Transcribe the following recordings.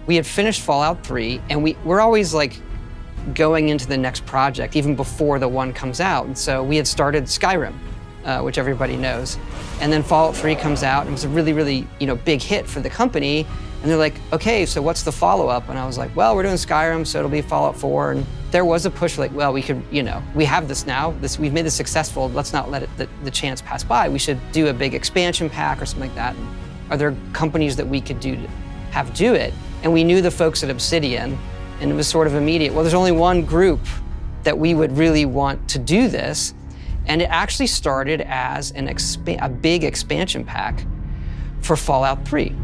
we had finished Fallout 3, and we're always like going into the next project, even before the one comes out. And so we had started Skyrim, which everybody knows. And then Fallout 3 comes out, and it was a really, really, big hit for the company. And they're like, okay, so what's the follow-up? And I was like, well, we're doing Skyrim, so it'll be Fallout 4. And there was a push like, well, we could, we have this now. We've made this successful. Let's not let the chance pass by. We should do a big expansion pack or something like that. And are there companies that we could do it? And we knew the folks at Obsidian, and it was sort of immediate. Well, there's only one group that we would really want to do this. And it actually started as a big expansion pack for Fallout 3.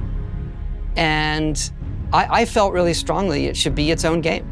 And I felt really strongly it should be its own game.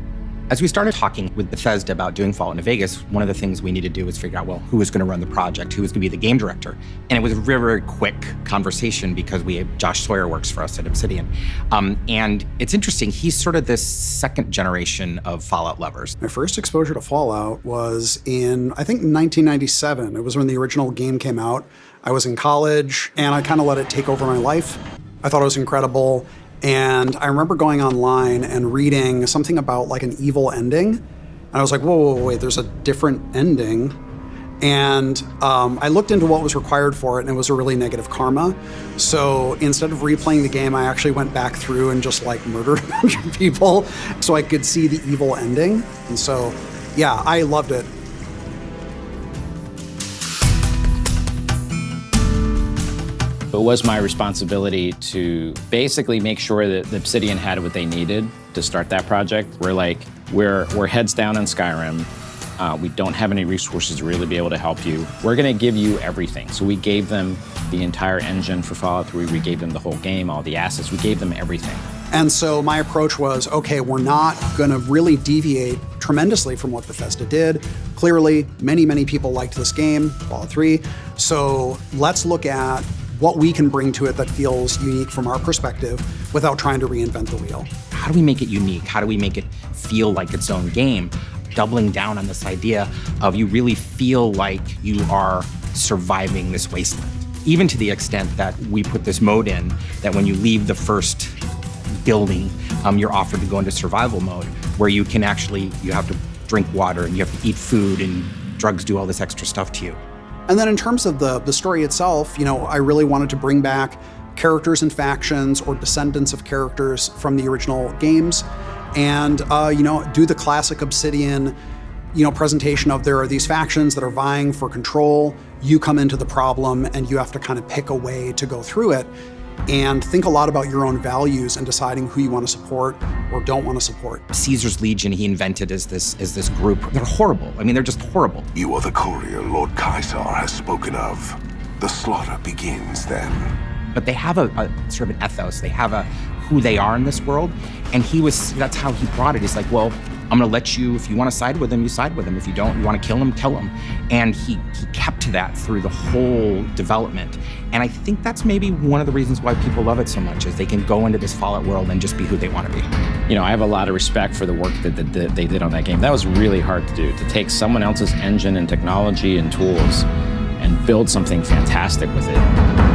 As we started talking with Bethesda about doing Fallout New Vegas, one of the things we needed to do was figure out, well, who was going to run the project, who was going to be the game director. And it was a very, very quick conversation because Josh Sawyer works for us at Obsidian. And it's interesting, he's sort of this second generation of Fallout lovers. My first exposure to Fallout was in, I think, 1997. It was when the original game came out. I was in college, and I kind of let it take over my life. I thought it was incredible. And I remember going online and reading something about like an evil ending. And I was like, whoa, wait, there's a different ending. And I looked into what was required for it, and it was a really negative karma. So instead of replaying the game, I actually went back through and just like murdered a bunch of people so I could see the evil ending. And so, yeah, I loved it. It was my responsibility to basically make sure that the Obsidian had what they needed to start that project. We're heads down on Skyrim. We don't have any resources to really be able to help you. We're gonna give you everything. So we gave them the entire engine for Fallout 3. We gave them the whole game, all the assets. We gave them everything. And so my approach was, okay, we're not gonna really deviate tremendously from what Bethesda did. Clearly, many, many people liked this game, Fallout 3. So let's look at what we can bring to it that feels unique from our perspective without trying to reinvent the wheel. How do we make it unique? How do we make it feel like its own game? Doubling down on this idea of you really feel like you are surviving this wasteland. Even to the extent that we put this mode in that when you leave the first building, you're offered to go into survival mode where you have to drink water and you have to eat food and drugs do all this extra stuff to you. And then in terms of the story itself, I really wanted to bring back characters and factions or descendants of characters from the original games and, do the classic Obsidian, presentation of there are these factions that are vying for control. You come into the problem and you have to kind of pick a way to go through it and think a lot about your own values and deciding who you want to support or don't want to support. Caesar's Legion he invented as this group. They're horrible. I mean, they're just horrible. You are the courier Lord Caesar has spoken of. The slaughter begins then. But they have a sort of an ethos. They have who they are in this world. And that's how he brought it. He's like, well, I'm gonna let you, if you wanna side with him, you side with him. If you don't, you wanna kill him, kill him. And he kept to that through the whole development. And I think that's maybe one of the reasons why people love it so much, is they can go into this Fallout world and just be who they wanna be. I have a lot of respect for the work that they did on that game. That was really hard to do, to take someone else's engine and technology and tools and build something fantastic with it.